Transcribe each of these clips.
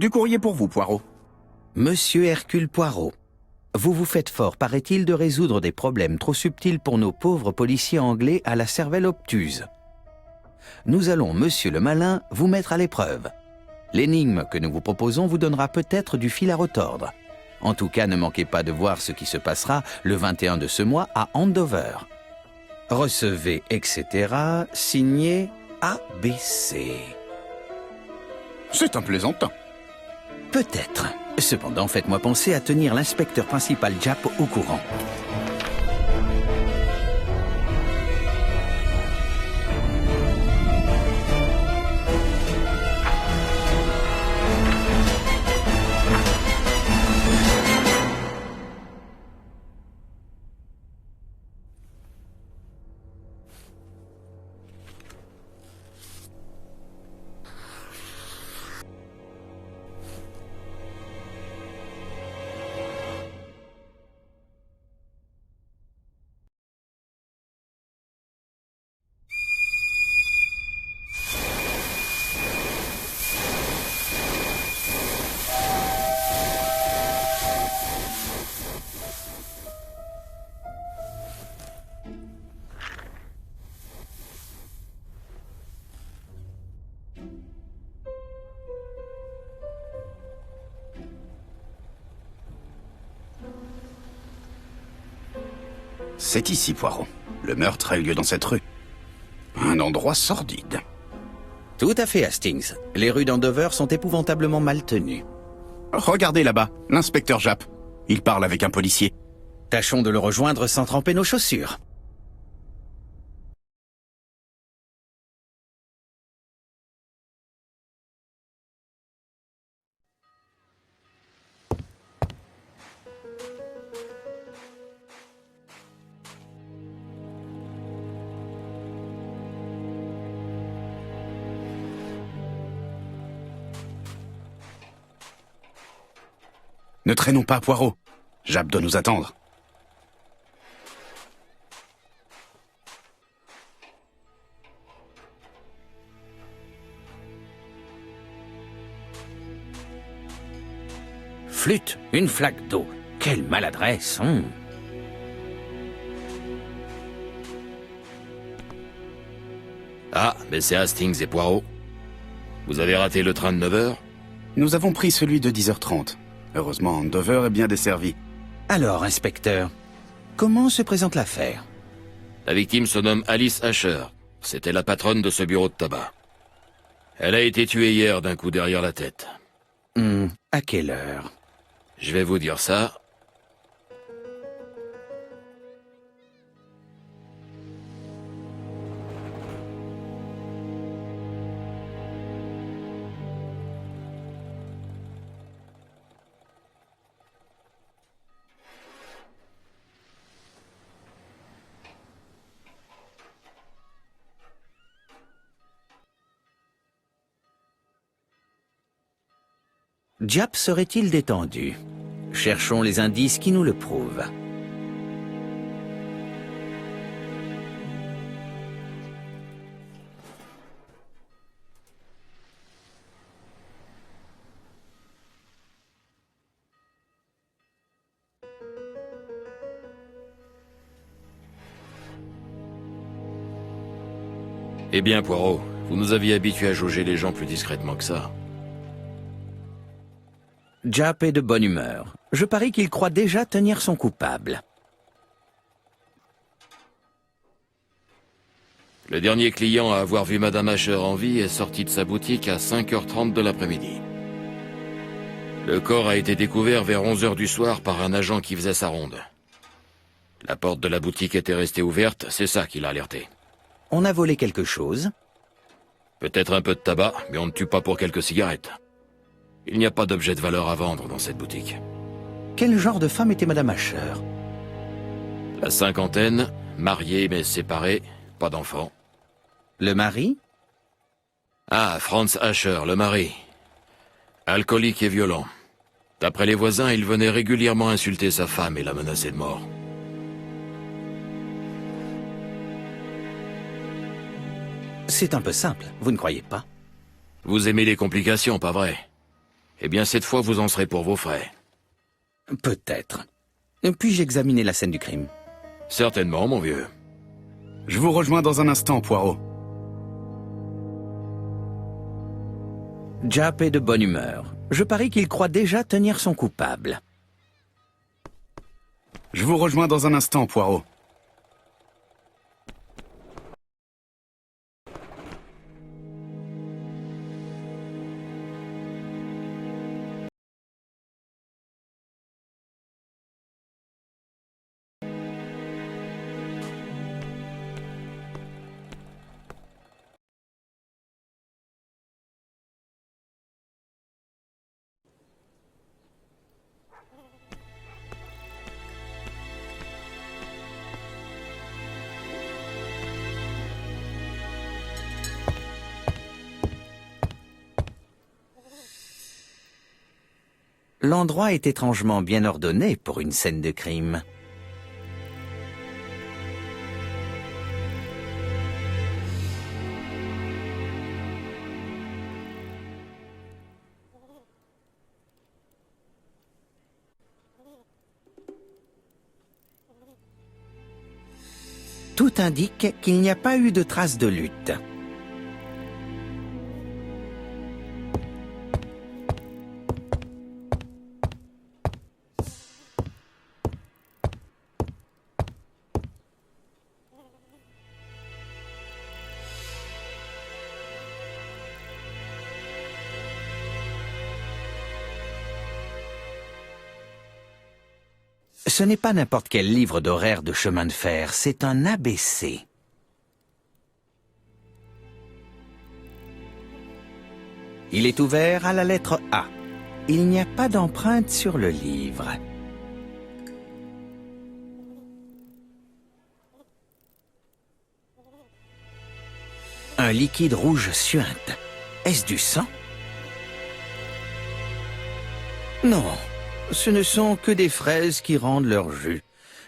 Du courrier pour vous, Poirot. Monsieur Hercule Poirot, vous vous faites fort, paraît-il, de résoudre des problèmes trop subtils pour nos pauvres policiers anglais à la cervelle obtuse. Nous allons, monsieur le malin, vous mettre à l'épreuve. L'énigme que nous vous proposons vous donnera peut-être du fil à retordre. En tout cas, ne manquez pas de voir ce qui se passera le 21 de ce mois à Andover. Recevez, etc., signé ABC. C'est un plaisantin. Peut-être. Cependant, faites-moi penser à tenir l'inspecteur principal Japp au courant. C'est ici, Poirot. Le meurtre a eu lieu dans cette rue. Un endroit sordide. Tout à fait, Hastings. Les rues d'Andover sont épouvantablement mal tenues. Regardez là-bas, l'inspecteur Japp. Il parle avec un policier. Tâchons de le rejoindre sans tremper nos chaussures. Ne traînons pas, Poirot. Japp doit nous attendre. Flûte, une flaque d'eau. Quelle maladresse, Ah, mais c'est Hastings et Poirot. Vous avez raté le train de 9h? Nous avons pris celui de 10h30. Heureusement, Andover est bien desservi. Alors, inspecteur, comment se présente l'affaire? La victime se nomme Alice Asher. C'était la patronne de ce bureau de tabac. Elle a été tuée hier d'un coup derrière la tête. À quelle heure? Je vais vous dire ça. Japp serait-il détendu? Cherchons les indices qui nous le prouvent. Eh bien, Poirot, vous nous aviez habitués à jauger les gens plus discrètement que ça. Japp est de bonne humeur. Je parie qu'il croit déjà tenir son coupable. Le dernier client à avoir vu Madame Asher en vie est sorti de sa boutique à 5h30 de l'après-midi. Le corps a été découvert vers 11h du soir par un agent qui faisait sa ronde. La porte de la boutique était restée ouverte, c'est ça qui l'a alerté. On a volé quelque chose? Peut-être un peu de tabac, mais on ne tue pas pour quelques cigarettes. Il n'y a pas d'objet de valeur à vendre dans cette boutique. Quel genre de femme était Madame Asher? La cinquantaine, mariée mais séparée, pas d'enfant. Le mari? Ah, Franz Asher, le mari. Alcoolique et violent. D'après les voisins, il venait régulièrement insulter sa femme et la menacer de mort. C'est un peu simple, vous ne croyez pas? Vous aimez les complications, pas vrai? Eh bien, cette fois, vous en serez pour vos frais. Peut-être. Puis-je examiner la scène du crime? Certainement, mon vieux. Je vous rejoins dans un instant, Poirot. Japp est de bonne humeur. Je parie qu'il croit déjà tenir son coupable. Je vous rejoins dans un instant, Poirot. L'endroit est étrangement bien ordonné pour une scène de crime. Tout indique qu'il n'y a pas eu de traces de lutte. Ce n'est pas n'importe quel livre d'horaire de chemin de fer, c'est un ABC. Il est ouvert à la lettre A. Il n'y a pas d'empreinte sur le livre. Un liquide rouge suinte. Est-ce du sang? Non, ce ne sont que des fraises qui rendent leur jus.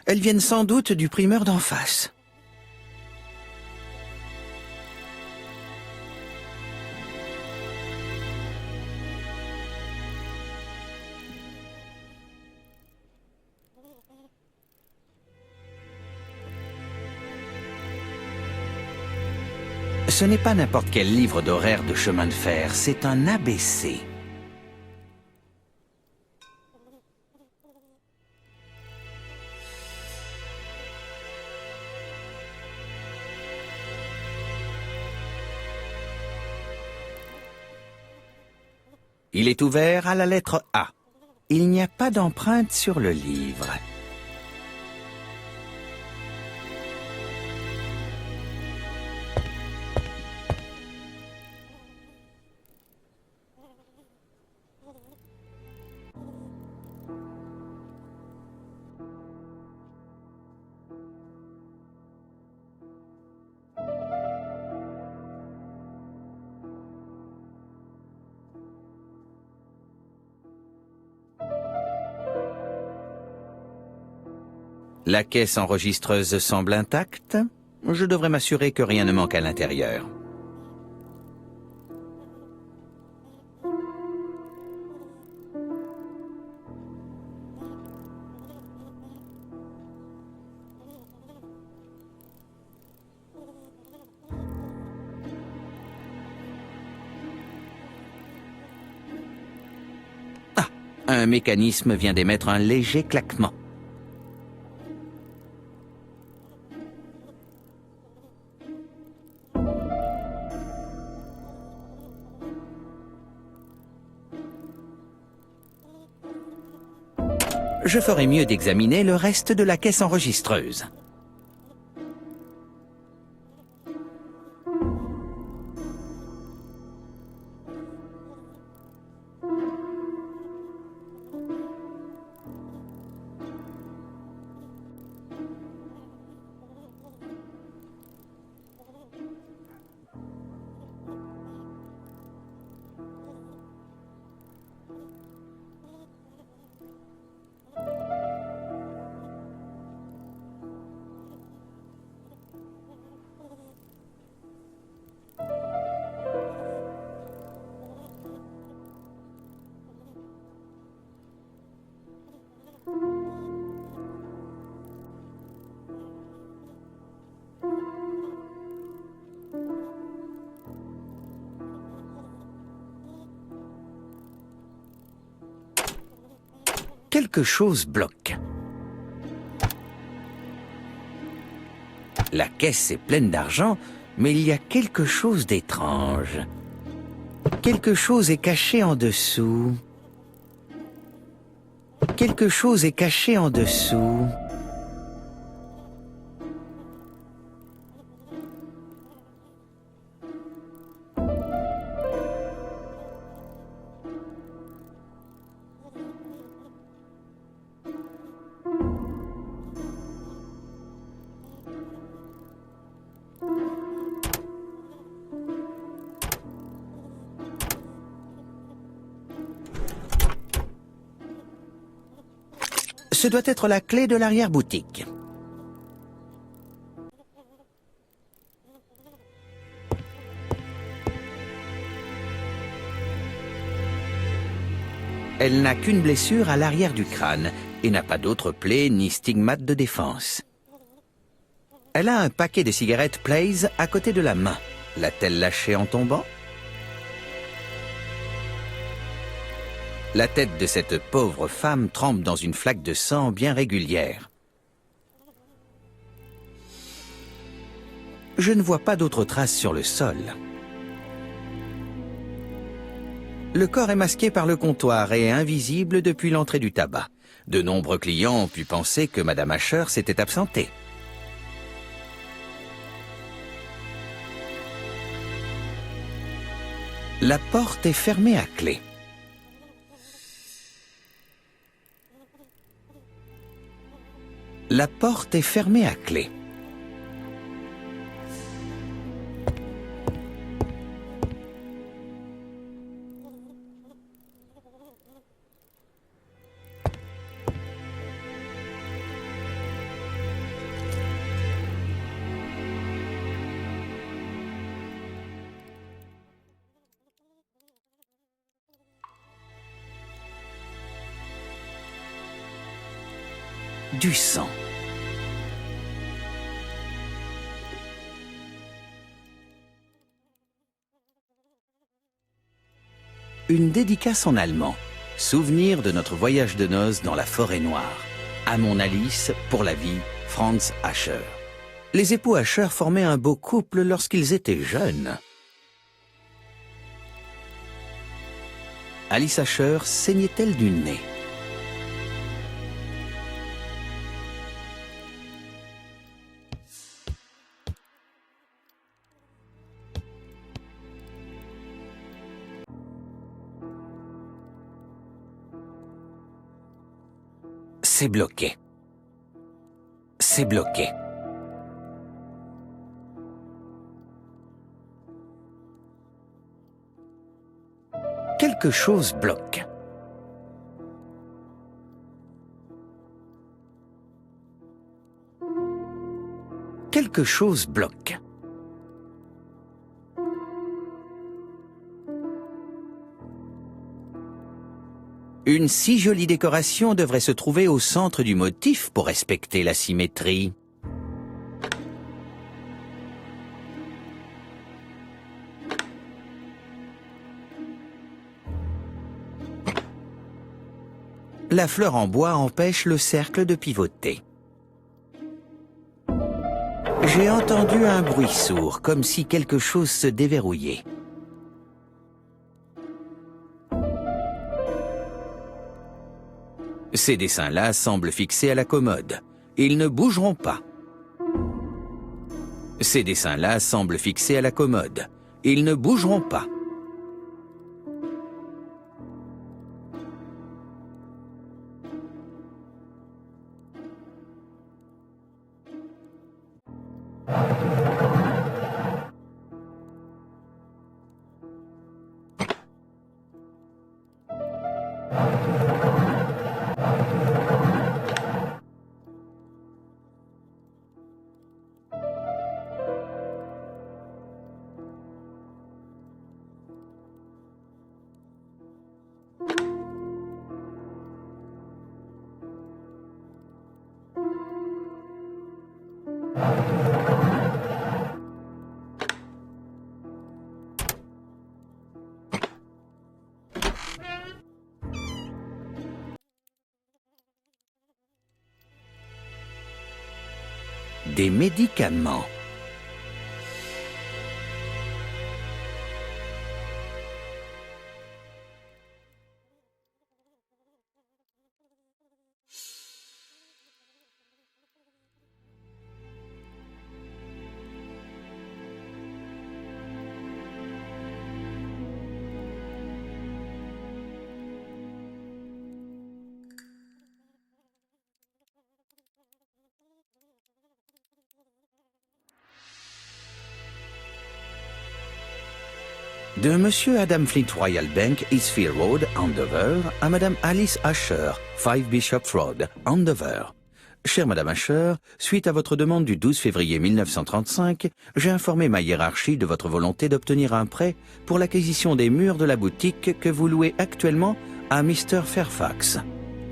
Elles viennent sans doute du primeur d'en face. Ce n'est pas n'importe quel livre d'horaire de chemin de fer, c'est un ABC. Il est ouvert à la lettre A. Il n'y a pas d'empreinte sur le livre. La caisse enregistreuse semble intacte. Je devrais m'assurer que rien ne manque à l'intérieur. Ah, un mécanisme vient d'émettre un léger claquement. Je ferais mieux d'examiner le reste de la caisse enregistreuse. Quelque chose bloque. La caisse est pleine d'argent, mais il y a quelque chose d'étrange. Quelque chose est caché en dessous. Quelque chose est caché en dessous. Ce doit être la clé de l'arrière-boutique. Elle n'a qu'une blessure à l'arrière du crâne et n'a pas d'autre plaie ni stigmate de défense. Elle a un paquet de cigarettes Blaze à côté de la main. L'a-t-elle lâché en tombant? La tête de cette pauvre femme trempe dans une flaque de sang bien régulière. Je ne vois pas d'autres traces sur le sol. Le corps est masqué par le comptoir et est invisible depuis l'entrée du tabac. De nombreux clients ont pu penser que Madame Asher s'était absentée. La porte est fermée à clé. La porte est fermée à clé. Du sang. Une dédicace en allemand. Souvenir de notre voyage de noces dans la forêt noire. À mon Alice, pour la vie, Franz Asher. Les époux Asher formaient un beau couple lorsqu'ils étaient jeunes. Alice Asher saignait-elle du nez? C'est bloqué. C'est bloqué. Quelque chose bloque. Quelque chose bloque. Une si jolie décoration devrait se trouver au centre du motif pour respecter la symétrie. La fleur en bois empêche le cercle de pivoter. J'ai entendu un bruit sourd, comme si quelque chose se déverrouillait. Ces dessins-là semblent fixés à la commode. Ils ne bougeront pas. Ces dessins-là semblent fixés à la commode. Ils ne bougeront pas. Des médicaments. De Monsieur Adam Flint Royal Bank, Eastfield Road, Andover, à Madame Alice Asher, 5 Bishops Road, Andover. Chère Madame Asher, suite à votre demande du 12 février 1935, j'ai informé ma hiérarchie de votre volonté d'obtenir un prêt pour l'acquisition des murs de la boutique que vous louez actuellement à Mr. Fairfax.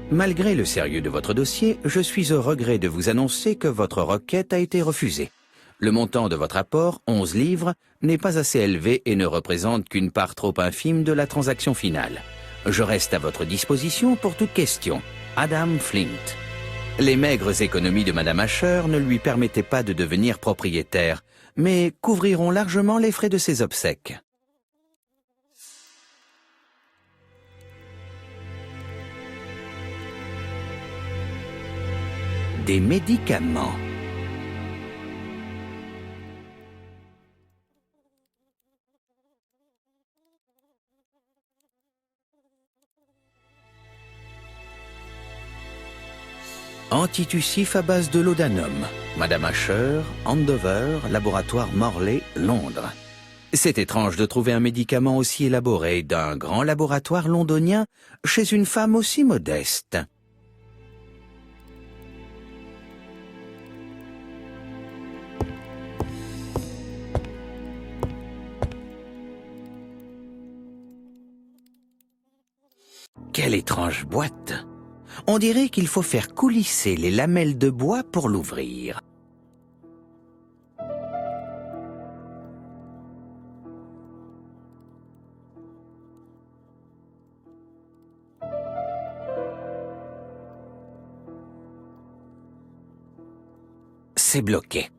Malgré le sérieux de votre dossier, je suis au regret de vous annoncer que votre requête a été refusée. Le montant de votre apport, 11 livres, n'est pas assez élevé et ne représente qu'une part trop infime de la transaction finale. Je reste à votre disposition pour toute question. Adam Flint. Les maigres économies de Madame Asher ne lui permettaient pas de devenir propriétaire, mais couvriront largement les frais de ses obsèques. Des médicaments. Antitussif à base de laudanum. Madame Asher, Andover, laboratoire Morley, Londres. C'est étrange de trouver un médicament aussi élaboré d'un grand laboratoire londonien chez une femme aussi modeste. Quelle étrange boîte! On dirait qu'il faut faire coulisser les lamelles de bois pour l'ouvrir. C'est bloqué.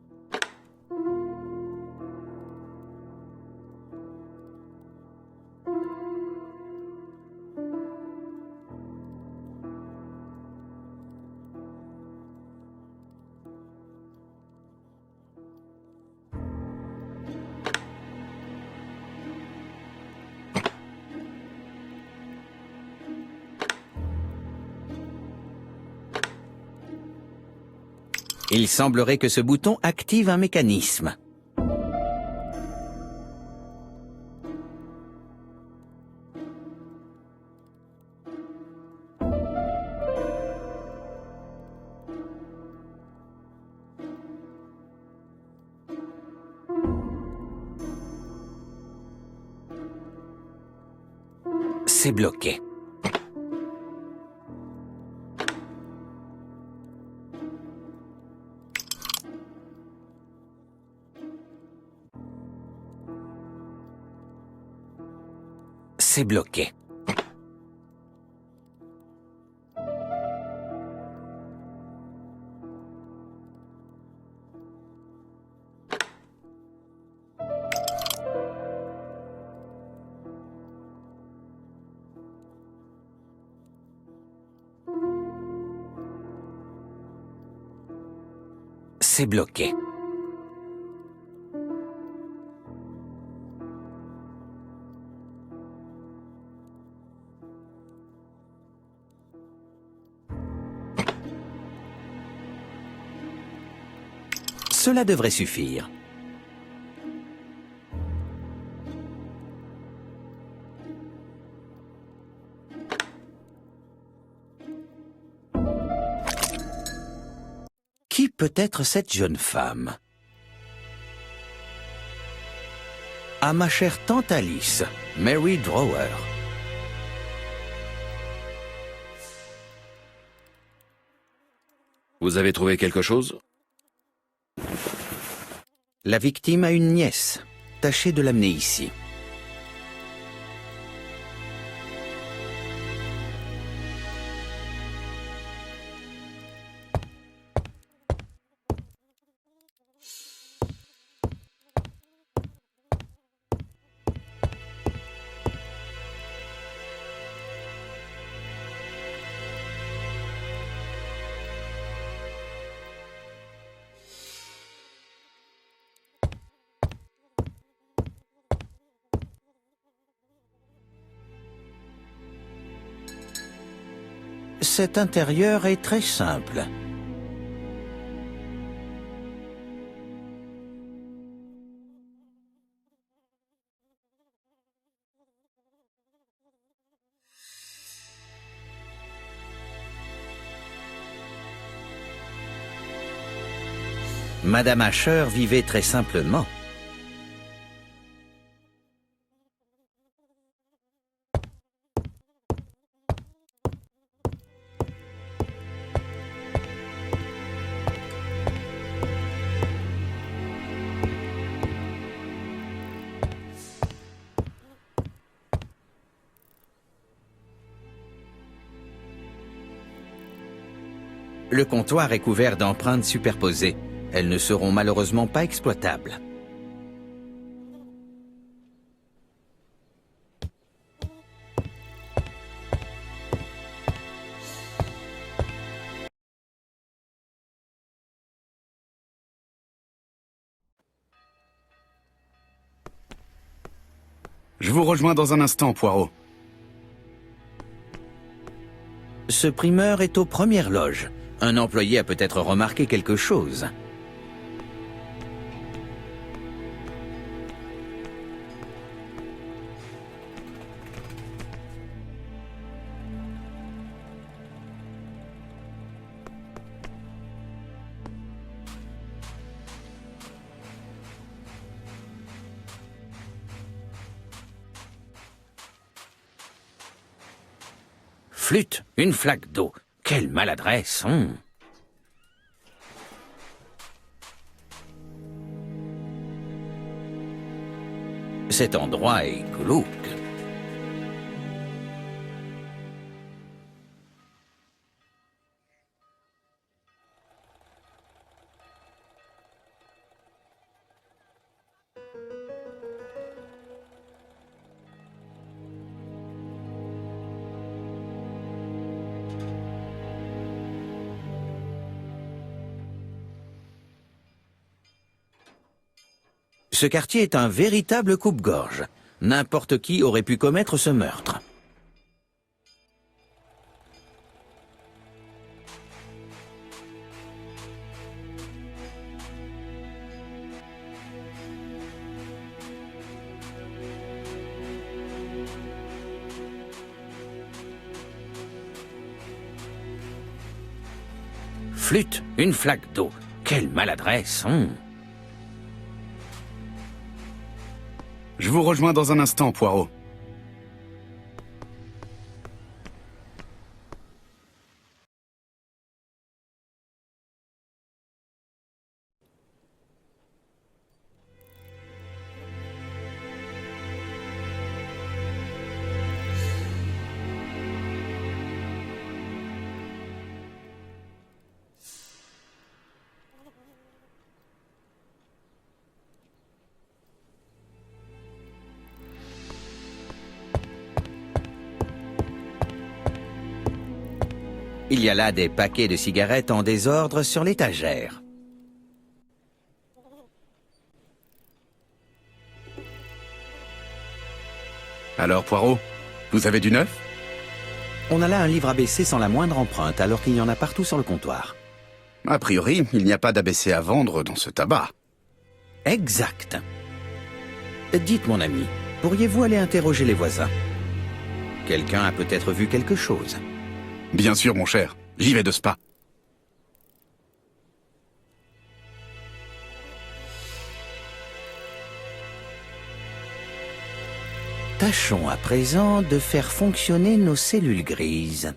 Il semblerait que ce bouton active un mécanisme. C'est bloqué. C'est bloqué. C'est bloqué. Cela devrait suffire. Qui peut être cette jeune femme? À ma chère tante Alice, Mary Drower. Vous avez trouvé quelque chose? La victime a une nièce. Tâchez de l'amener ici. Cet intérieur est très simple. Madame Asher vivait très simplement. Le comptoir est couvert d'empreintes superposées. Elles ne seront malheureusement pas exploitables. Je vous rejoins dans un instant, Poirot. Ce primeur est aux premières loges. Un employé a peut-être remarqué quelque chose. Flûte, une flaque d'eau. Quelle maladresse, Cet endroit est glauque. Ce quartier est un véritable coupe-gorge. N'importe qui aurait pu commettre ce meurtre. Flûte, une flaque d'eau. Quelle maladresse, Je vous rejoins dans un instant, Poirot. Il y a là des paquets de cigarettes en désordre sur l'étagère. Alors, Poirot, vous avez du neuf? On a là un livre ABC sans la moindre empreinte, alors qu'il y en a partout sur le comptoir. A priori, il n'y a pas d'ABC à vendre dans ce tabac. Exact. Dites, mon ami, pourriez-vous aller interroger les voisins? Quelqu'un a peut-être vu quelque chose. Bien sûr, mon cher. J'y vais de ce pas. Tâchons à présent de faire fonctionner nos cellules grises.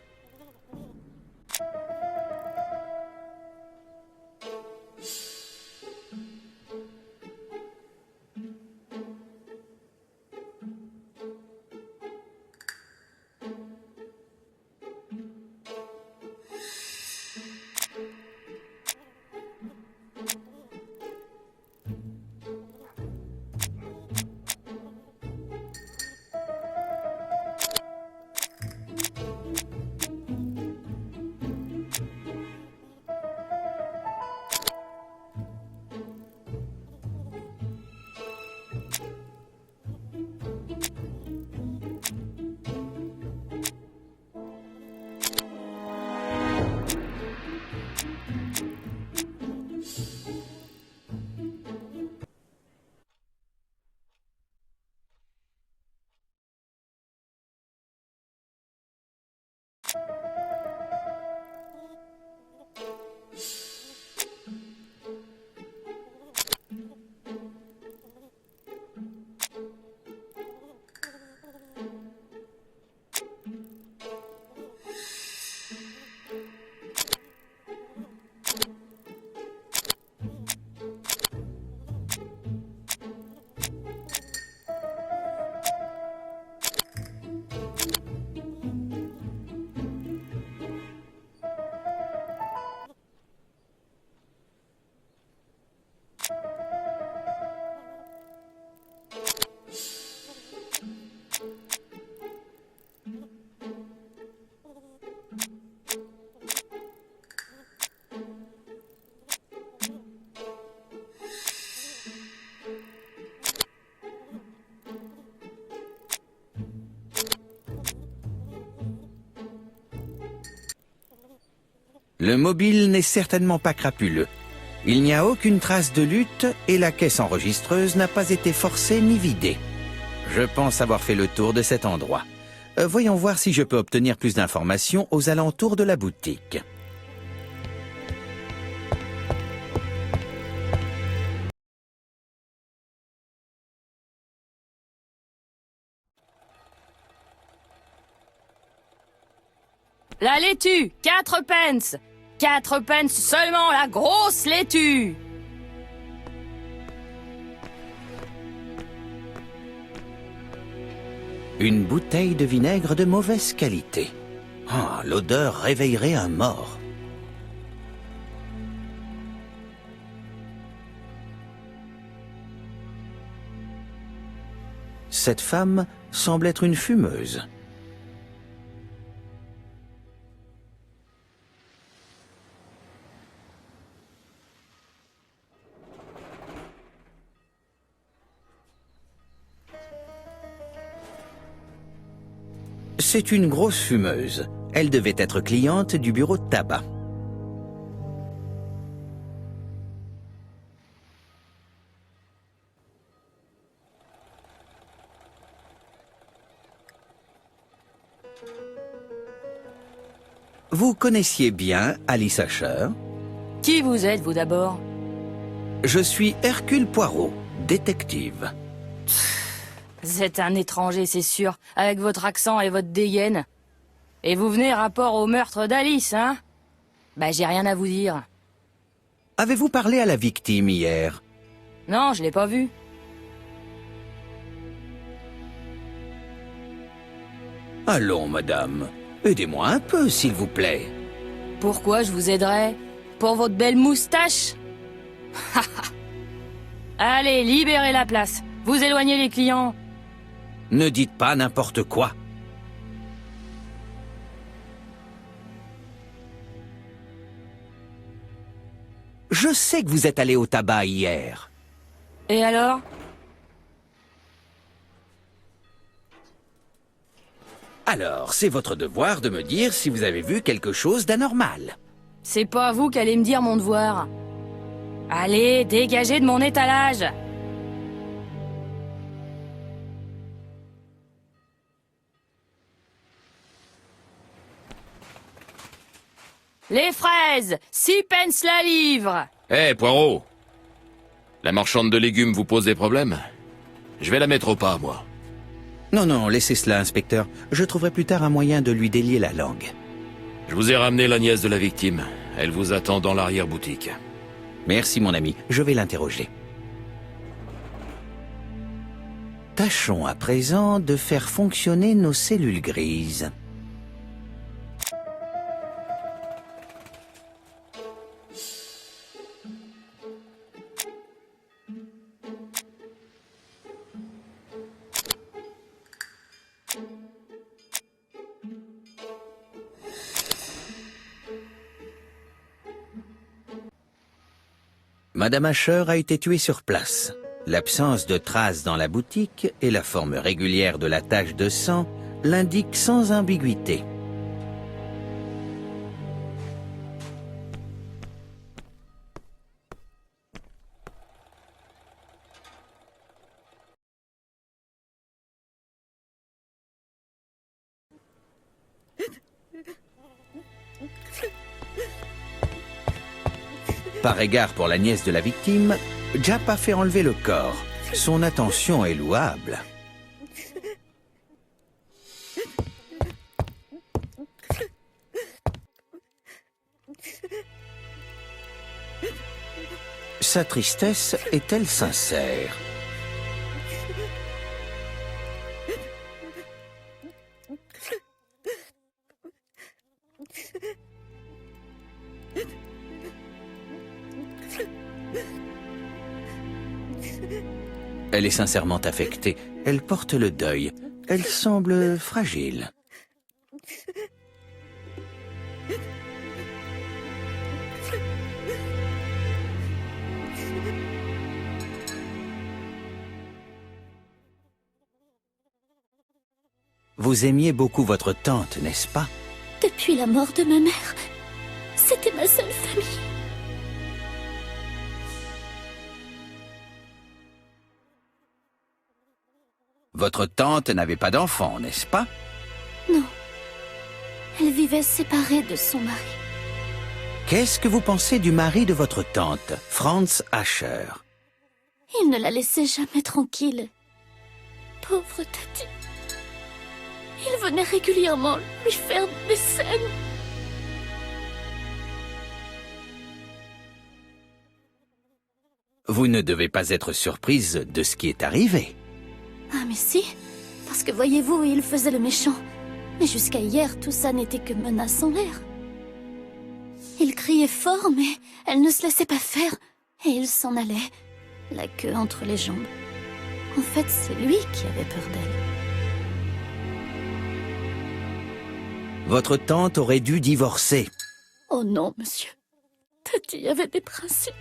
Le mobile n'est certainement pas crapuleux. Il n'y a aucune trace de lutte et la caisse enregistreuse n'a pas été forcée ni vidée. Je pense avoir fait le tour de cet endroit. Voyons voir si je peux obtenir plus d'informations aux alentours de la boutique. La laitue, 4 pence. 4 pence seulement, la grosse laitue. Une bouteille de vinaigre de mauvaise qualité. Ah, l'odeur réveillerait un mort. Cette femme semble être une fumeuse. C'est une grosse fumeuse. Elle devait être cliente du bureau de tabac. Vous connaissiez bien Alice Asher? Qui vous êtes, vous d'abord? Je suis Hercule Poirot, détective. Vous êtes un étranger, c'est sûr, avec votre accent et votre dégaine. Et vous venez rapport au meurtre d'Alice, hein? Bah, j'ai rien à vous dire. Avez-vous parlé à la victime hier? Non, je l'ai pas vue. Allons, madame. Aidez-moi un peu, s'il vous plaît. Pourquoi je vous aiderais? Pour votre belle moustache? Allez, libérez la place. Vous éloignez les clients. Ne dites pas n'importe quoi. Je sais que vous êtes allé au tabac hier. Et alors? Alors, c'est votre devoir de me dire si vous avez vu quelque chose d'anormal. C'est pas vous qui allez me dire mon devoir. Allez, dégagez de mon étalage. Les fraises, 6 pence la livre. Hé, Poirot! La marchande de légumes vous pose des problèmes? Je vais la mettre au pas, moi. Non, non, laissez cela, inspecteur. Je trouverai plus tard un moyen de lui délier la langue. Je vous ai ramené la nièce de la victime. Elle vous attend dans l'arrière-boutique. Merci, mon ami. Je vais l'interroger. Tâchons à présent de faire fonctionner nos cellules grises. Madame Asher a été tuée sur place. L'absence de traces dans la boutique et la forme régulière de la tache de sang l'indiquent sans ambiguïté. Par égard pour la nièce de la victime, Japp a fait enlever le corps. Son attention est louable. Sa tristesse est-elle sincère? Elle est sincèrement affectée. Elle porte le deuil. Elle semble fragile. Vous aimiez beaucoup votre tante, n'est-ce pas? Depuis la mort de ma mère, C'était ma seule famille. Votre tante n'avait pas d'enfant, n'est-ce pas? Non. Elle vivait séparée de son mari. Qu'est-ce que vous pensez du mari de votre tante, Franz Ascher? Il ne la laissait jamais tranquille. Pauvre Tati. Il venait régulièrement lui faire des scènes. Vous ne devez pas être surprise de ce qui est arrivé. Ah mais si, parce que voyez-vous, il faisait le méchant. Mais jusqu'à hier, tout ça n'était que menaces en l'air. Il criait fort, mais elle ne se laissait pas faire. Et il s'en allait, la queue entre les jambes. En fait, c'est lui qui avait peur d'elle. Votre tante aurait dû divorcer. Oh non, monsieur. Tati avait des principes.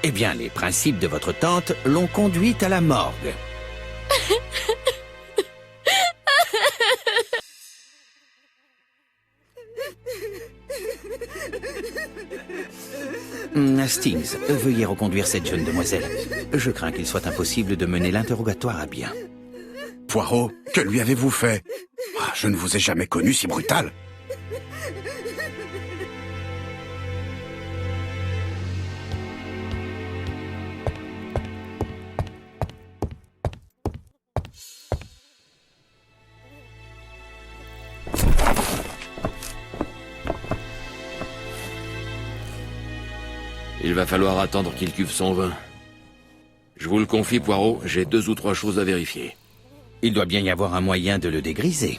Eh bien, les principes de votre tante l'ont conduite à la morgue. Hastings, veuillez reconduire cette jeune demoiselle. Je crains qu'il soit impossible de mener l'interrogatoire à bien. Poirot, que lui avez-vous fait? Ah, je ne vous ai jamais connu si brutal. Il va falloir attendre qu'il cuve son vin. Je vous le confie, Poirot, j'ai 2 ou 3 choses à vérifier. Il doit bien y avoir un moyen de le dégriser.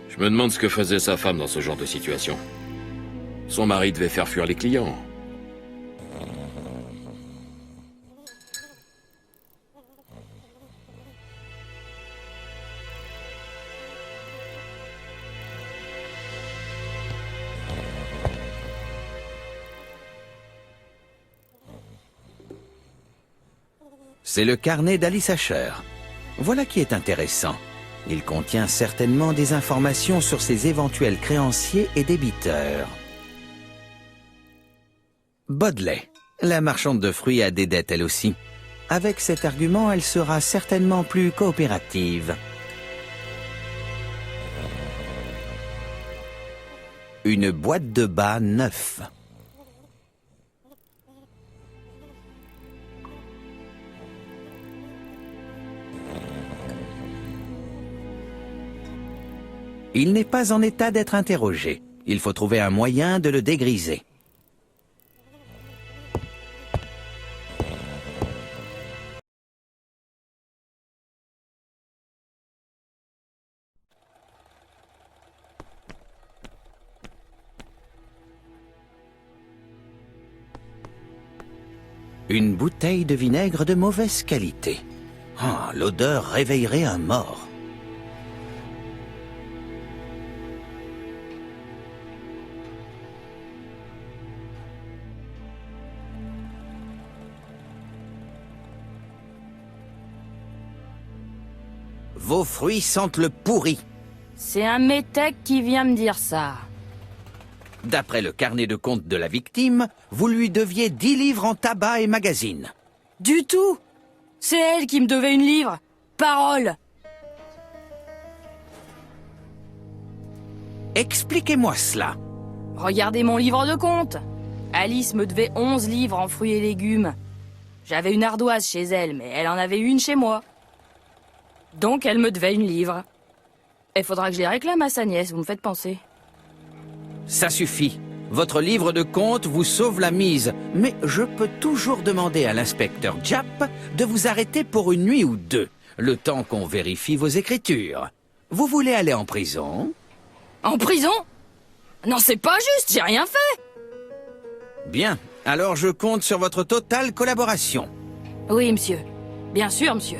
Je me demande ce que faisait sa femme dans ce genre de situation. Son mari devait faire fuir les clients. C'est le carnet d'Alice Ascher. Voilà qui est intéressant. Il contient certainement des informations sur ses éventuels créanciers et débiteurs. Bodley. La marchande de fruits a des dettes elle aussi. Avec cet argument, elle sera certainement plus coopérative. Une boîte de bas neuf. Il n'est pas en état d'être interrogé. Il faut trouver un moyen de le dégriser. Une bouteille de vinaigre de mauvaise qualité. Ah, l'odeur réveillerait un mort. Vos fruits sentent le pourri. C'est un métèque qui vient me dire ça. D'après le carnet de compte de la victime, vous lui deviez 10 livres en tabac et magazines. Du tout. C'est elle qui me devait une livre. Parole. Expliquez-moi cela. Regardez mon livre de compte. Alice me devait 11 livres en fruits et légumes. J'avais une ardoise chez elle, mais elle en avait une chez moi. Donc elle me devait une livre. Il faudra que je les réclame à sa nièce, vous me faites penser. Ça suffit. Votre livre de compte vous sauve la mise. Mais je peux toujours demander à l'inspecteur Japp de vous arrêter pour une nuit ou 2, le temps qu'on vérifie vos écritures. Vous voulez aller en prison? En prison? Non, c'est pas juste, j'ai rien fait. Bien, alors je compte sur votre totale collaboration. Oui, monsieur. Bien sûr, monsieur.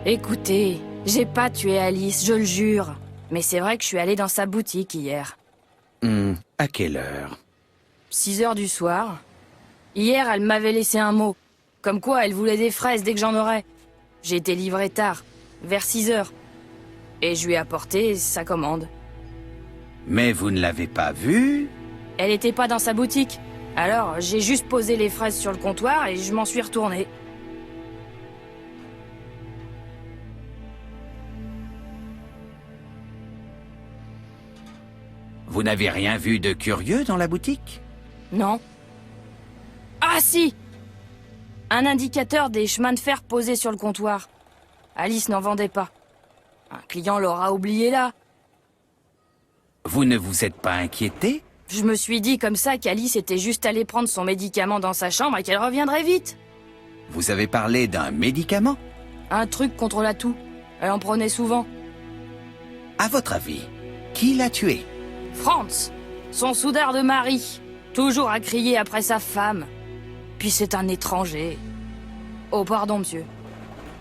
Écoutez, j'ai pas tué Alice, je le jure. Mais c'est vrai que je suis allé dans sa boutique hier. À quelle heure? 6 heures du soir. Hier, elle m'avait laissé un mot. Comme quoi, elle voulait des fraises dès que j'en aurais. J'ai été livré tard, vers 6 heures. Et je lui ai apporté sa commande. Mais vous ne l'avez pas vue? Elle était pas dans sa boutique. Alors, j'ai juste posé les fraises sur le comptoir et je m'en suis retourné. Vous n'avez rien vu de curieux dans la boutique? Non. Ah si! Un indicateur des chemins de fer posé sur le comptoir. Alice n'en vendait pas. Un client l'aura oublié là. Vous ne vous êtes pas inquiété? Je me suis dit comme ça qu'Alice était juste allée prendre son médicament dans sa chambre et qu'elle reviendrait vite. Vous avez parlé d'un médicament? Un truc contre la toux. Elle en prenait souvent. À votre avis, qui l'a tué? Franz, son soudard de mari, toujours à crier après sa femme. Puis c'est un étranger. Oh pardon, monsieur.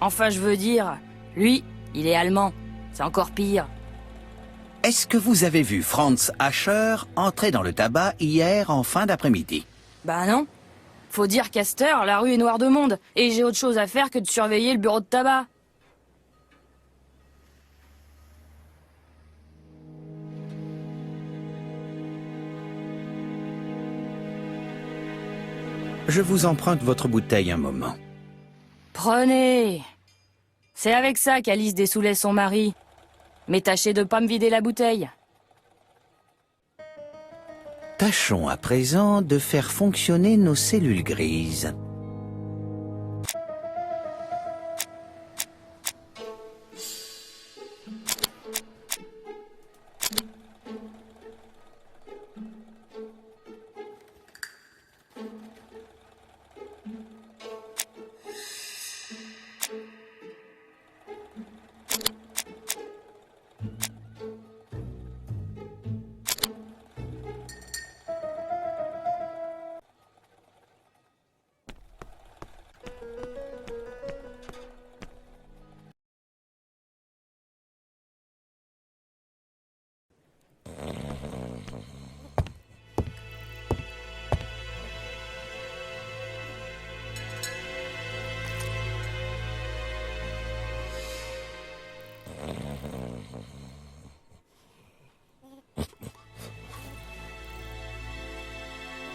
Enfin, je veux dire, lui, il est allemand. C'est encore pire. Est-ce que vous avez vu Franz Ascher entrer dans le tabac hier en fin d'après-midi? Bah non. Faut dire qu'à cette heure, la rue est noire de monde, et j'ai autre chose à faire que de surveiller le bureau de tabac. Je vous emprunte votre bouteille un moment. Prenez. C'est avec ça qu'Alice dessoulait son mari. Mais tâchez de pas me vider la bouteille. Tâchons à présent de faire fonctionner nos cellules grises.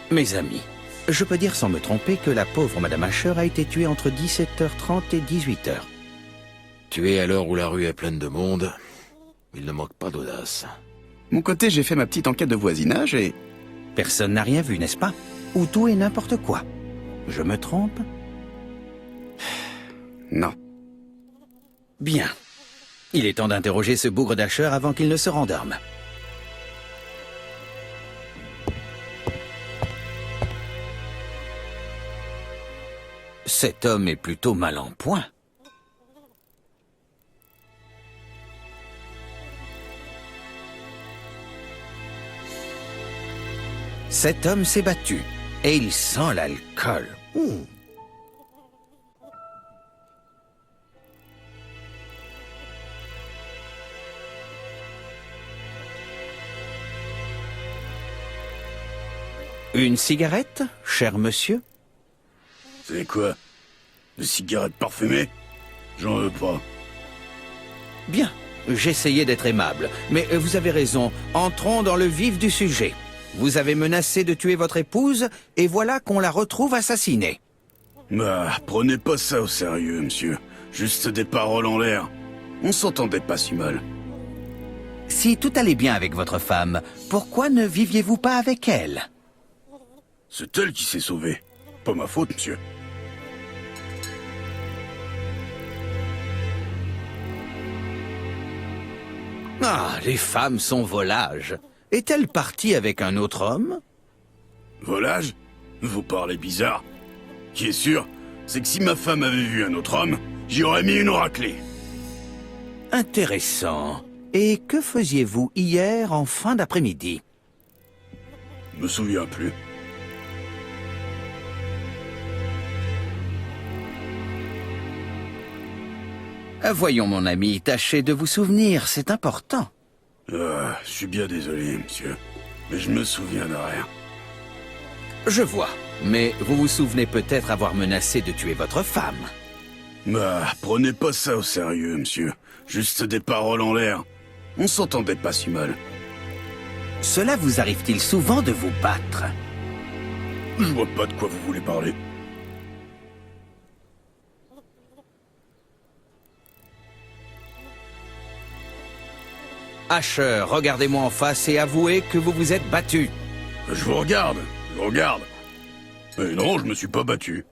Mes amis, je peux dire sans me tromper que la pauvre Madame Ascher a été tuée entre 17h30 et 18h. Tué à l'heure où la rue est pleine de monde, il ne manque pas d'audace. Mon côté, j'ai fait ma petite enquête de voisinage et... Personne n'a rien vu, n'est-ce pas? Ou tout et n'importe quoi. Je me trompe? Non. Bien. Il est temps d'interroger ce bougre d'Ascher avant qu'il ne se rendorme. Cet homme est plutôt mal en point. Cet homme s'est battu, et il sent l'alcool. Une cigarette, cher monsieur? C'est quoi? Des cigarettes parfumées? J'en veux pas. Bien, j'essayais d'être aimable, mais vous avez raison, entrons dans le vif du sujet. Vous avez menacé de tuer votre épouse, et voilà qu'on la retrouve assassinée. Bah, prenez pas ça au sérieux, monsieur. Juste des paroles en l'air. On s'entendait pas si mal. Si tout allait bien avec votre femme, pourquoi ne viviez-vous pas avec elle? C'est elle qui s'est sauvée. Pas ma faute, monsieur. Ah, les femmes sont volages. Est-elle partie avec un autre homme? Volage? Vous parlez bizarre. Qui est sûr, c'est que si ma femme avait vu un autre homme, j'y aurais mis une raclée. Intéressant. Et que faisiez-vous hier en fin d'après-midi? Me souviens plus. Voyons, mon ami, tâchez de vous souvenir, c'est important. Je suis bien désolé, monsieur. Mais je me souviens de rien. Je vois, mais vous vous souvenez peut-être avoir menacé de tuer votre femme. Bah, prenez pas ça au sérieux, monsieur. Juste des paroles en l'air. On s'entendait pas si mal. Cela vous arrive-t-il souvent de vous battre? Je vois pas de quoi vous voulez parler. Asher, regardez-moi en face et avouez que vous vous êtes battu. Je vous regarde, je regarde. Mais non, je me suis pas battu.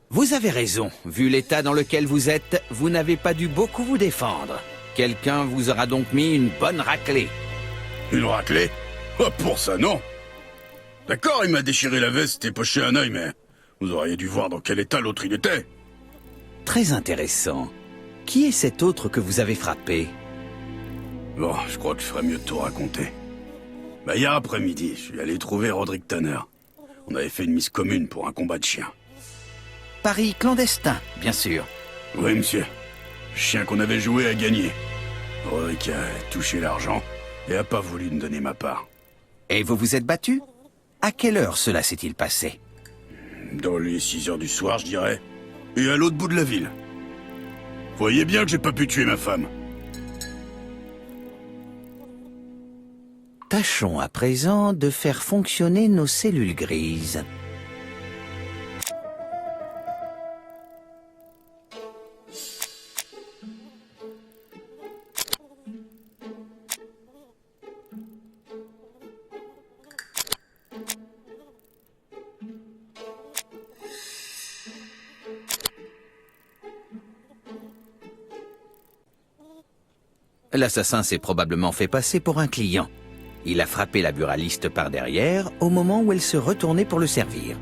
Vous avez raison. Vu l'état dans lequel vous êtes, vous n'avez pas dû beaucoup vous défendre. Quelqu'un vous aura donc mis une bonne raclée. Une raclée? Oh, pour ça, non. D'accord, il m'a déchiré la veste et poché un œil, mais vous auriez dû voir dans quel état l'autre il était. Très intéressant. Qui est cet autre que vous avez frappé? Bon, je crois que je ferais mieux de tout raconter. Hier après-midi, je suis allé trouver Roderick Tanner. On avait fait une mise commune pour un combat de chiens. Pari clandestin, bien sûr. Oui, monsieur. Le chien qu'on avait joué a gagné. Roderick a touché l'argent et a pas voulu me donner ma part. Et vous vous êtes battu? À quelle heure cela s'est-il passé? Dans les 6 heures du soir, je dirais. Et à l'autre bout de la ville. Voyez bien que j'ai pas pu tuer ma femme. Tâchons à présent de faire fonctionner nos cellules grises. L'assassin s'est probablement fait passer pour un client. Il a frappé la buraliste par derrière au moment où elle se retournait pour le servir.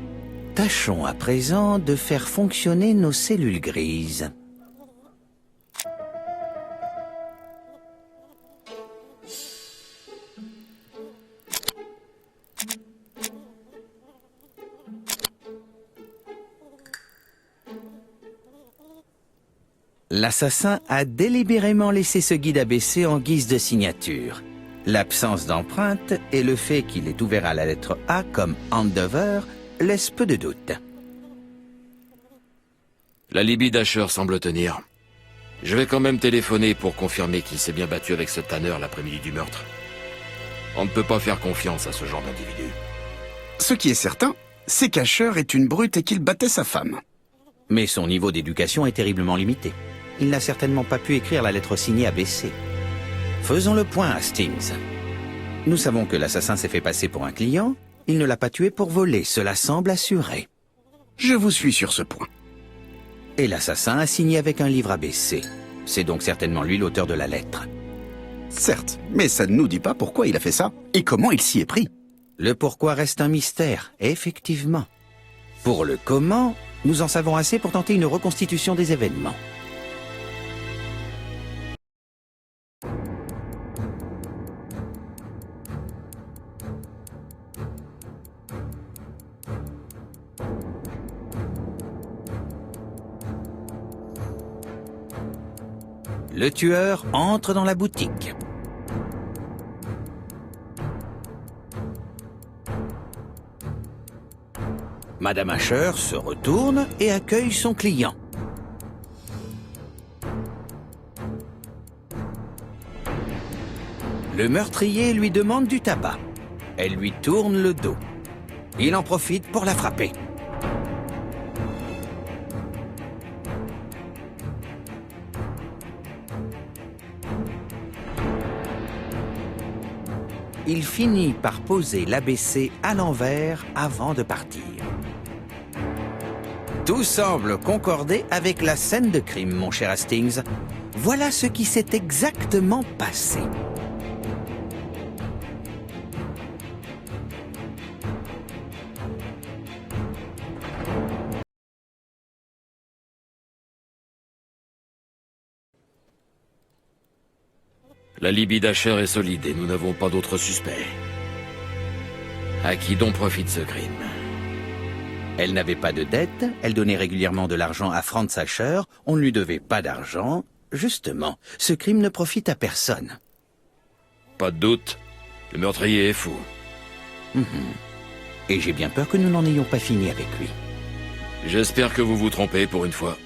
Tâchons à présent de faire fonctionner nos cellules grises. L'assassin a délibérément laissé ce guide abaissé en guise de signature. L'absence d'empreinte et le fait qu'il ait ouvert à la lettre A comme Andover laissent peu de doute. L'alibi d'Asher semble tenir. Je vais quand même téléphoner pour confirmer qu'il s'est bien battu avec ce Tanner l'après-midi du meurtre. On ne peut pas faire confiance à ce genre d'individu. Ce qui est certain, c'est qu'Asher est une brute et qu'il battait sa femme. Mais son niveau d'éducation est terriblement limité. Il n'a certainement pas pu écrire la lettre signée abaissée. Faisons le point, Hastings. Nous savons que l'assassin s'est fait passer pour un client. Il ne l'a pas tué pour voler, cela semble assuré. Je vous suis sur ce point. Et l'assassin a signé avec un livre abaissé. C'est donc certainement lui l'auteur de la lettre. Certes, mais ça ne nous dit pas pourquoi il a fait ça et comment il s'y est pris. Le pourquoi reste un mystère, effectivement. Pour le comment, nous en savons assez pour tenter une reconstitution des événements. Le tueur entre dans la boutique. Madame Asher se retourne et accueille son client. Le meurtrier lui demande du tabac. Elle lui tourne le dos. Il en profite pour la frapper. Il finit par poser l'ABC à l'envers avant de partir. Tout semble concorder avec la scène de crime, mon cher Hastings. Voilà ce qui s'est exactement passé. L'alibi d'Asher est solide et nous n'avons pas d'autres suspects. À qui donc profite ce crime? Elle n'avait pas de dette, elle donnait régulièrement de l'argent à Franz Asher, on ne lui devait pas d'argent. Justement, ce crime ne profite à personne. Pas de doute, le meurtrier est fou. Et j'ai bien peur que nous n'en ayons pas fini avec lui. J'espère que vous vous trompez pour une fois.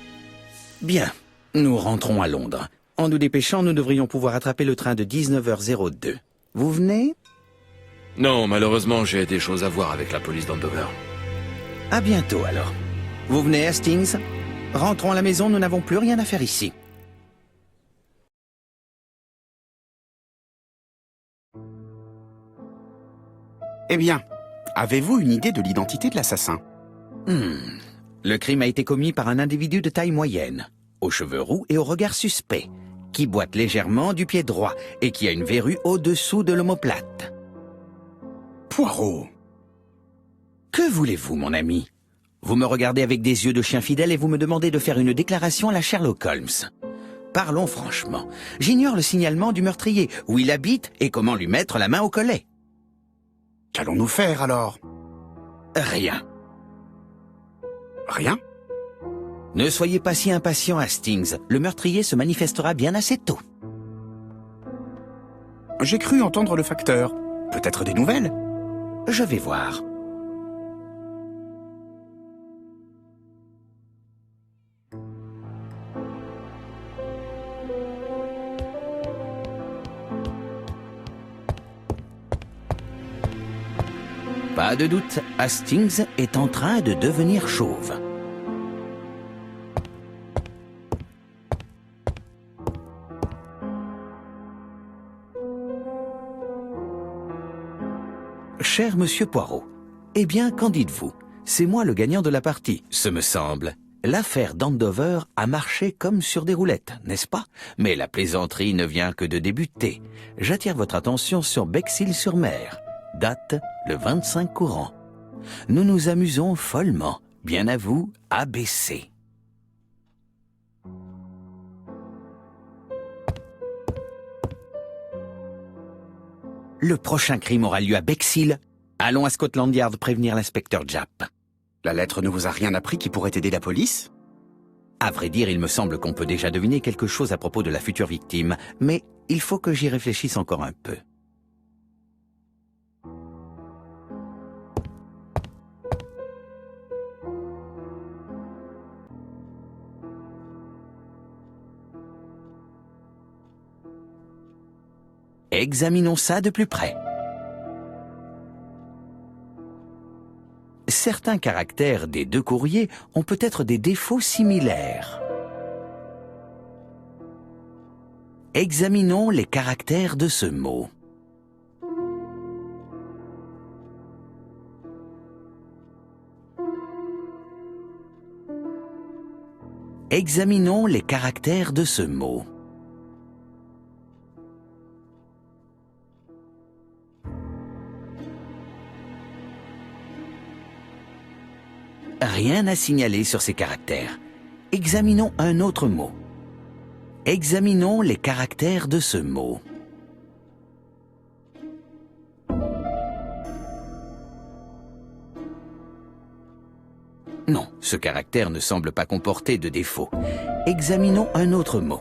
Bien, nous rentrons à Londres. En nous dépêchant, nous devrions pouvoir attraper le train de 19h02. Vous venez? Non, malheureusement, j'ai des choses à voir avec la police d'Andover. À bientôt alors. Vous venez, Hastings? Rentrons à la maison, nous n'avons plus rien à faire ici. Eh bien, avez-vous une idée de l'identité de l'assassin? Le crime a été commis par un individu de taille moyenne, aux cheveux roux et au regard suspect, qui boite légèrement du pied droit et qui a une verrue au-dessous de l'omoplate. Poirot. Que voulez-vous, mon ami? Vous me regardez avec des yeux de chien fidèle et vous me demandez de faire une déclaration à la Sherlock Holmes. Parlons franchement. J'ignore le signalement du meurtrier, où il habite et comment lui mettre la main au collet. Qu'allons-nous faire alors? Rien. Rien? Ne soyez pas si impatient, Hastings. Le meurtrier se manifestera bien assez tôt. J'ai cru entendre le facteur. Peut-être des nouvelles? Je vais voir. Pas de doute, Hastings est en train de devenir chauve. Cher monsieur Poirot, eh bien, qu'en dites-vous? C'est moi le gagnant de la partie, ce me semble. L'affaire d'Andover a marché comme sur des roulettes, n'est-ce pas? Mais la plaisanterie ne vient que de débuter. J'attire votre attention sur Bexhill-sur-Mer. Date le 25 courant. Nous nous amusons follement. Bien à vous, ABC. Le prochain crime aura lieu à Bexhill. Allons à Scotland Yard prévenir l'inspecteur Japp. La lettre ne vous a rien appris qui pourrait aider la police? À vrai dire, il me semble qu'on peut déjà deviner quelque chose à propos de la future victime, mais il faut que j'y réfléchisse encore un peu. Examinons ça de plus près. Certains caractères des deux courriers ont peut-être des défauts similaires. Examinons les caractères de ce mot. Examinons les caractères de ce mot. Rien à signaler sur ces caractères. Examinons un autre mot. Examinons les caractères de ce mot. Non, ce caractère ne semble pas comporter de défaut. Examinons un autre mot.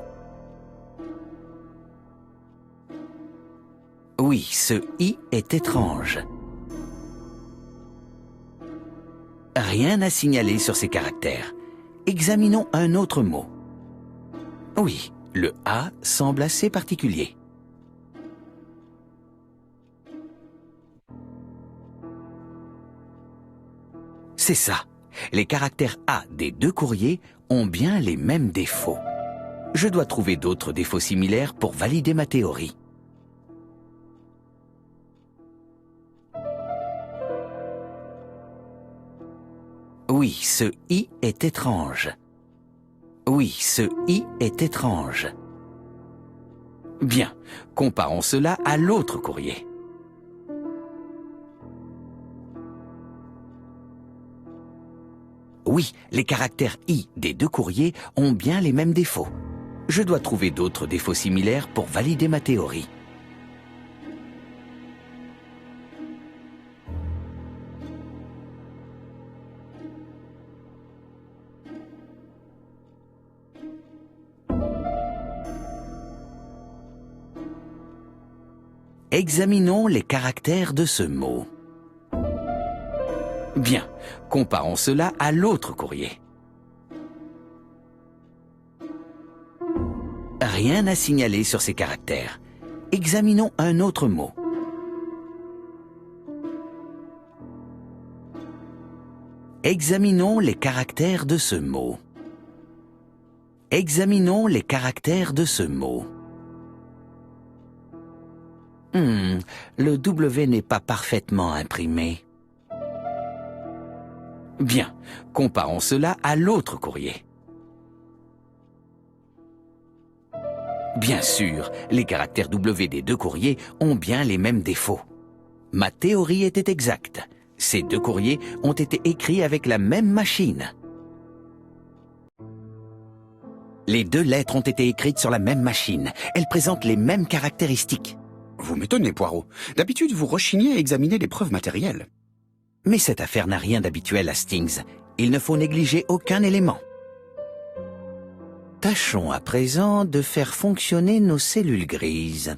Oui, ce « i » est étrange. Rien à signaler sur ces caractères. Examinons un autre mot. Oui, le « a » semble assez particulier. C'est ça. Les caractères « a » des deux courriers ont bien les mêmes défauts. Je dois trouver d'autres défauts similaires pour valider ma théorie. Oui, ce « i » est étrange. Oui, ce « i » est étrange. Bien, comparons cela à l'autre courrier. Oui, les caractères « i » des deux courriers ont bien les mêmes défauts. Je dois trouver d'autres défauts similaires pour valider ma théorie. Examinons les caractères de ce mot. Bien, comparons cela à l'autre courrier. Rien à signaler sur ces caractères. Examinons un autre mot. Examinons les caractères de ce mot. Examinons les caractères de ce mot. Le W n'est pas parfaitement imprimé. Bien, comparons cela à l'autre courrier. Bien sûr, les caractères W des deux courriers ont bien les mêmes défauts. Ma théorie était exacte. Ces deux courriers ont été écrits avec la même machine. Les deux lettres ont été écrites sur la même machine. Elles présentent les mêmes caractéristiques. Vous m'étonnez, Poirot. D'habitude, vous rechignez à examiner les preuves matérielles. Mais cette affaire n'a rien d'habituel, Hastings. Il ne faut négliger aucun élément. Tâchons à présent de faire fonctionner nos cellules grises.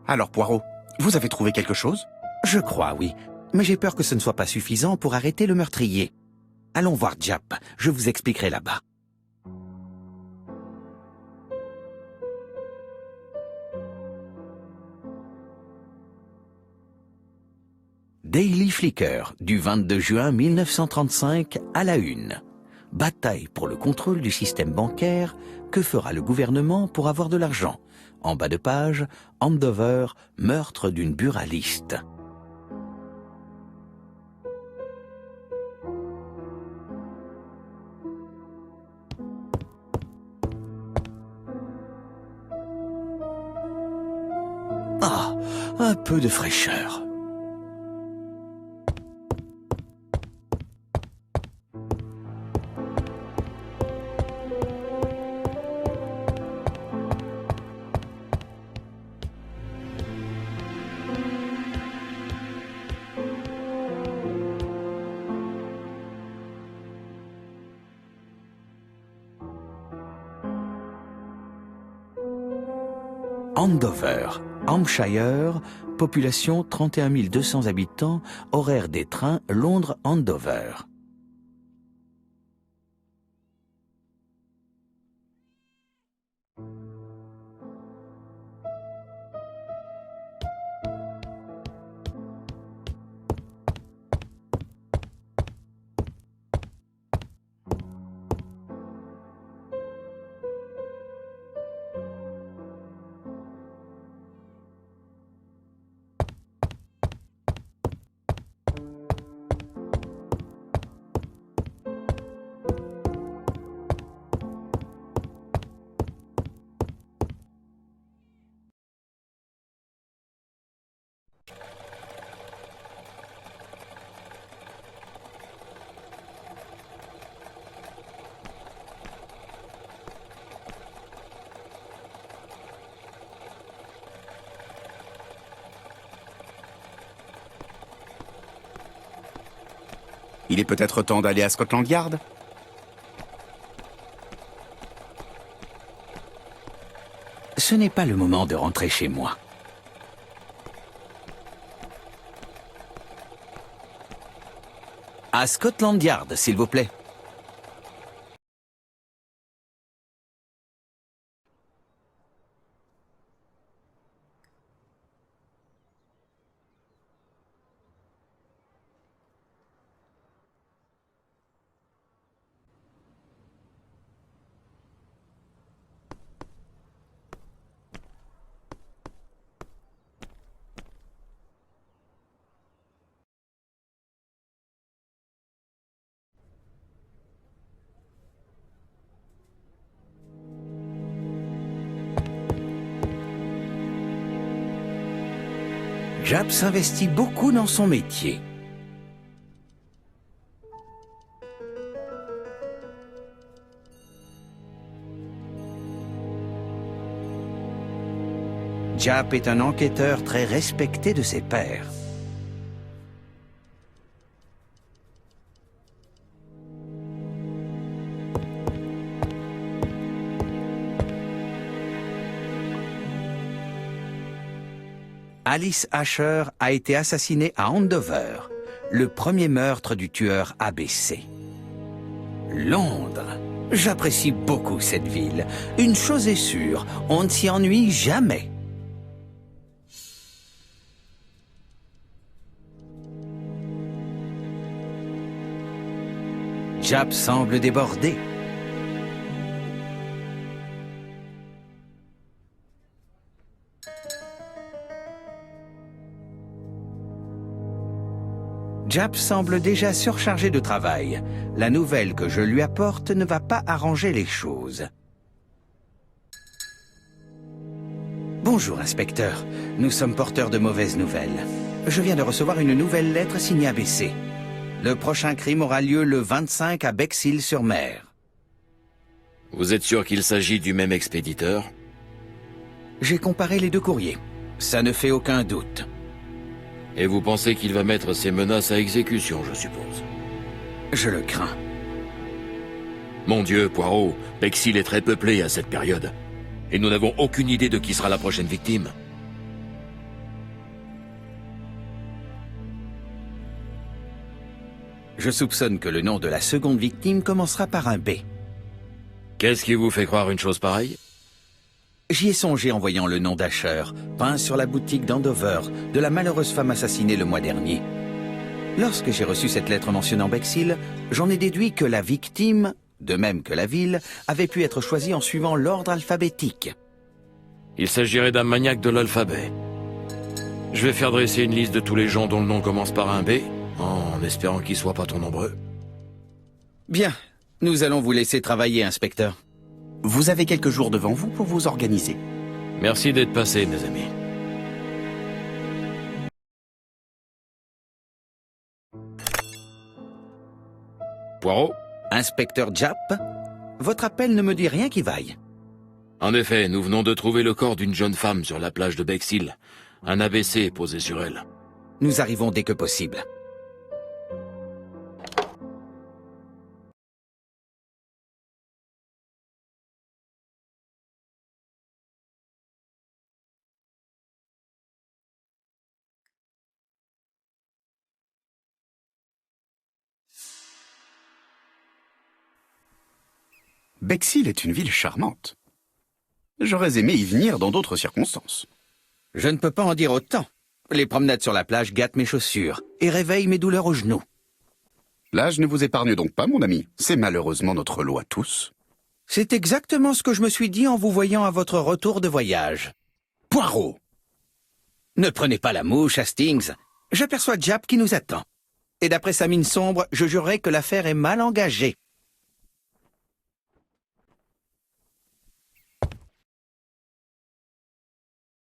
Alors, Poirot, vous avez trouvé quelque chose? Je crois, oui. Mais j'ai peur que ce ne soit pas suffisant pour arrêter le meurtrier. Allons voir Jap, je vous expliquerai là-bas. Daily Flicker, du 22 juin 1935 à la une. Bataille pour le contrôle du système bancaire. Que fera le gouvernement pour avoir de l'argent? En bas de page, Andover, meurtre d'une buraliste. Ah, un peu de fraîcheur. Andover, Hampshire, population 31 200 habitants, horaire des trains Londres-Andover. Il est peut-être temps d'aller à Scotland Yard? Ce n'est pas le moment de rentrer chez moi. À Scotland Yard, s'il vous plaît. Jap s'investit beaucoup dans son métier. Japp est un enquêteur très respecté de ses pairs. Alice Asher a été assassinée à Andover, le premier meurtre du tueur ABC. Londres. J'apprécie beaucoup cette ville. Une chose est sûre, on ne s'y ennuie jamais. Japp semble débordé. Japp semble déjà surchargé de travail. La nouvelle que je lui apporte ne va pas arranger les choses. Bonjour, inspecteur. Nous sommes porteurs de mauvaises nouvelles. Je viens de recevoir une nouvelle lettre signée ABC. Le prochain crime aura lieu le 25 à Bexhill-sur-Mer. Vous êtes sûr qu'il s'agit du même expéditeur? J'ai comparé les deux courriers. Ça ne fait aucun doute. Et vous pensez qu'il va mettre ses menaces à exécution, je suppose? Je le crains. Mon Dieu, Poirot, Bexhill est très peuplé à cette période. Et nous n'avons aucune idée de qui sera la prochaine victime. Je soupçonne que le nom de la seconde victime commencera par un B. Qu'est-ce qui vous fait croire une chose pareille? J'y ai songé en voyant le nom d'Asher, peint sur la boutique d'Andover, de la malheureuse femme assassinée le mois dernier. Lorsque j'ai reçu cette lettre mentionnant Bexhill, j'en ai déduit que la victime, de même que la ville, avait pu être choisie en suivant l'ordre alphabétique. Il s'agirait d'un maniaque de l'alphabet. Je vais faire dresser une liste de tous les gens dont le nom commence par un B, en espérant qu'ils soient pas trop nombreux. Bien, nous allons vous laisser travailler, inspecteur. Vous avez quelques jours devant vous pour vous organiser. Merci d'être passés, mes amis. Poirot? Inspecteur Japp, votre appel ne me dit rien qui vaille. En effet, nous venons de trouver le corps d'une jeune femme sur la plage de Bexhill. Un ABC posé sur elle. Nous arrivons dès que possible. Bexhill est une ville charmante. J'aurais aimé y venir dans d'autres circonstances. Je ne peux pas en dire autant. Les promenades sur la plage gâtent mes chaussures et réveillent mes douleurs aux genoux. L'âge ne vous épargne donc pas, mon ami. C'est malheureusement notre lot à tous. C'est exactement ce que je me suis dit en vous voyant à votre retour de voyage. Poirot! Ne prenez pas la mouche, Hastings. J'aperçois Japp qui nous attend. Et d'après sa mine sombre, je jurerais que l'affaire est mal engagée.